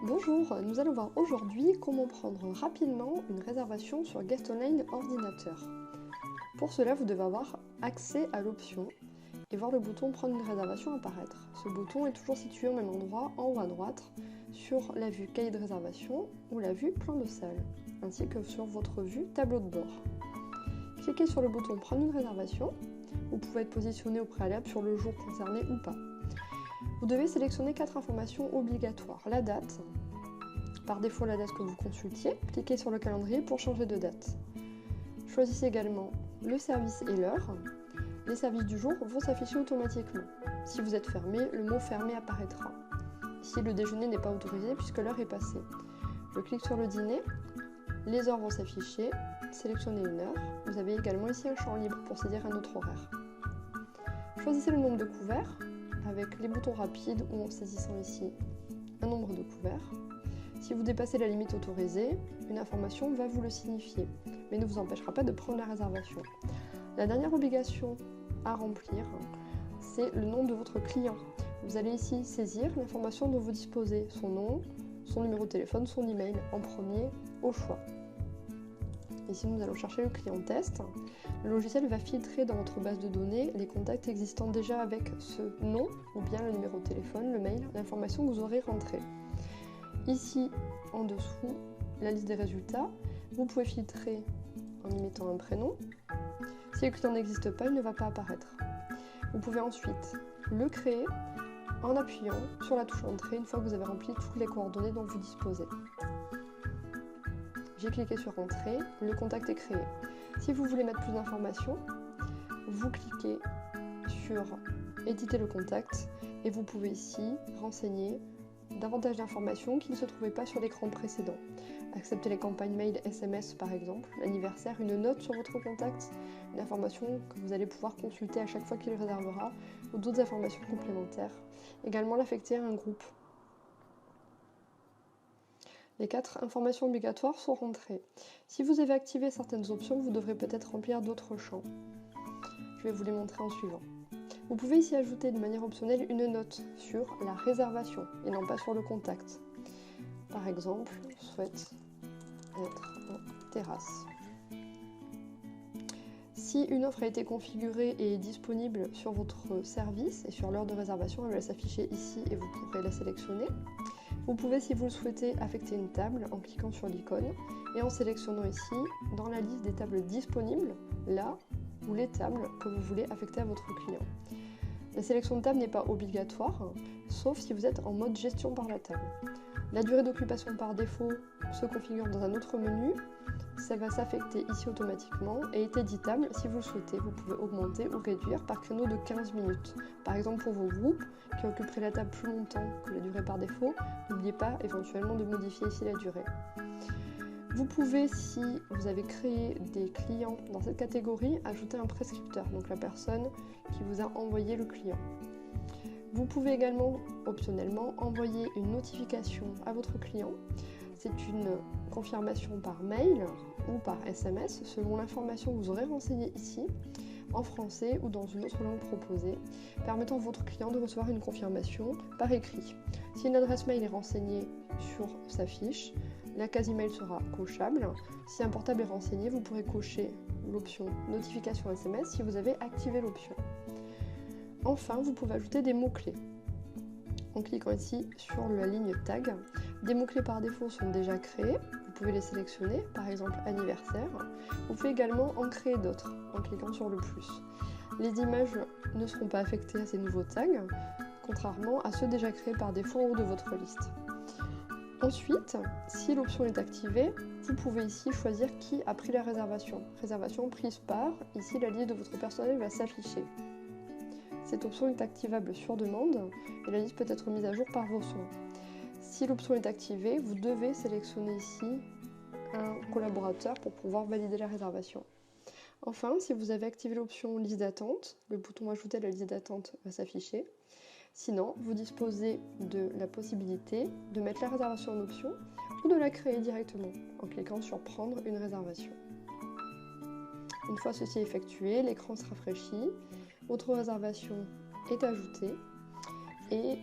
Bonjour, nous allons voir aujourd'hui comment prendre rapidement une réservation sur Guest Online ordinateur. Pour cela, vous devez avoir accès à l'option et voir le bouton Prendre une réservation apparaître. Ce bouton est toujours situé au même endroit, en haut à droite, sur la vue Cahier de réservation ou la vue Plan de salle, ainsi que sur votre vue Tableau de bord. Cliquez sur le bouton Prendre une réservation. Vous pouvez être positionné au préalable sur le jour concerné ou pas. Vous devez sélectionner 4 informations obligatoires. La date, par défaut la date que vous consultiez, cliquez sur le calendrier pour changer de date. Choisissez également le service et l'heure. Les services du jour vont s'afficher automatiquement. Si vous êtes fermé, le mot fermé apparaîtra. Ici, le déjeuner n'est pas autorisé puisque l'heure est passée. Je clique sur le dîner, les heures vont s'afficher, sélectionnez une heure. Vous avez également ici un champ libre pour saisir un autre horaire. Choisissez le nombre de couverts avec les boutons rapides ou en saisissant ici un nombre de couverts. Si vous dépassez la limite autorisée, une information va vous le signifier, mais ne vous empêchera pas de prendre la réservation. La dernière obligation à remplir, c'est le nom de votre client. Vous allez ici saisir l'information dont vous disposez, son nom, son numéro de téléphone, son email, en premier au choix. Ici, nous allons chercher le client test. Le logiciel va filtrer dans votre base de données les contacts existants déjà avec ce nom ou bien le numéro de téléphone, le mail, l'information que vous aurez rentrée. Ici, en dessous, la liste des résultats. Vous pouvez filtrer en y mettant un prénom. Si le client n'existe pas, il ne va pas apparaître. Vous pouvez ensuite le créer en appuyant sur la touche Entrée une fois que vous avez rempli toutes les coordonnées dont vous disposez. J'ai cliqué sur Entrée, le contact est créé. Si vous voulez mettre plus d'informations, vous cliquez sur Éditer le contact et vous pouvez ici renseigner davantage d'informations qui ne se trouvaient pas sur l'écran précédent. Accepter les campagnes mail, SMS par exemple, l'anniversaire, une note sur votre contact, une information que vous allez pouvoir consulter à chaque fois qu'il réservera ou d'autres informations complémentaires. Également l'affecter à un groupe. Les 4 informations obligatoires sont rentrées. Si vous avez activé certaines options, vous devrez peut-être remplir d'autres champs. Je vais vous les montrer en suivant. Vous pouvez ici ajouter de manière optionnelle une note sur la réservation et non pas sur le contact. Par exemple, souhaite être en terrasse. Si une offre a été configurée et est disponible sur votre service et sur l'heure de réservation, elle va s'afficher ici et vous pourrez la sélectionner. Vous pouvez, si vous le souhaitez, affecter une table en cliquant sur l'icône et en sélectionnant ici, dans la liste des tables disponibles, là où les tables que vous voulez affecter à votre client. La sélection de table n'est pas obligatoire, sauf si vous êtes en mode gestion par la table. La durée d'occupation par défaut se configure dans un autre menu, ça va s'affecter ici automatiquement et est éditable si vous le souhaitez. Vous pouvez augmenter ou réduire par créneau de 15 minutes. Par exemple pour vos groupes qui occuperaient la table plus longtemps que la durée par défaut, n'oubliez pas éventuellement de modifier ici la durée. Vous pouvez, si vous avez créé des clients dans cette catégorie, ajouter un prescripteur, donc la personne qui vous a envoyé le client. Vous pouvez également, optionnellement, envoyer une notification à votre client. C'est une confirmation par mail ou par SMS selon l'information que vous aurez renseignée ici, en français ou dans une autre langue proposée, permettant à votre client de recevoir une confirmation par écrit. Si une adresse mail est renseignée sur sa fiche, la case email sera cochable. Si un portable est renseigné, vous pourrez cocher l'option notification SMS si vous avez activé l'option. Enfin, vous pouvez ajouter des mots-clés. En cliquant ici sur la ligne tag, des mots-clés par défaut sont déjà créés. Vous pouvez les sélectionner, par exemple anniversaire. Vous pouvez également en créer d'autres en cliquant sur le plus. Les images ne seront pas affectées à ces nouveaux tags, contrairement à ceux déjà créés par défaut en haut de votre liste. Ensuite, si l'option est activée, vous pouvez ici choisir qui a pris la réservation. Réservation prise par, ici la liste de votre personnel va s'afficher. Cette option est activable sur demande et la liste peut être mise à jour par vos soins. Si l'option est activée, vous devez sélectionner ici un collaborateur pour pouvoir valider la réservation. Enfin, si vous avez activé l'option liste d'attente, le bouton ajouter à la liste d'attente va s'afficher. Sinon, vous disposez de la possibilité de mettre la réservation en option ou de la créer directement en cliquant sur prendre une réservation. Une fois ceci effectué, l'écran se rafraîchit, votre réservation est ajoutée. et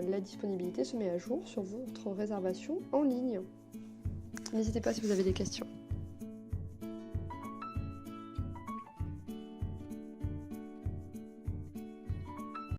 la disponibilité se met à jour sur votre réservation en ligne. N'hésitez pas si vous avez des questions.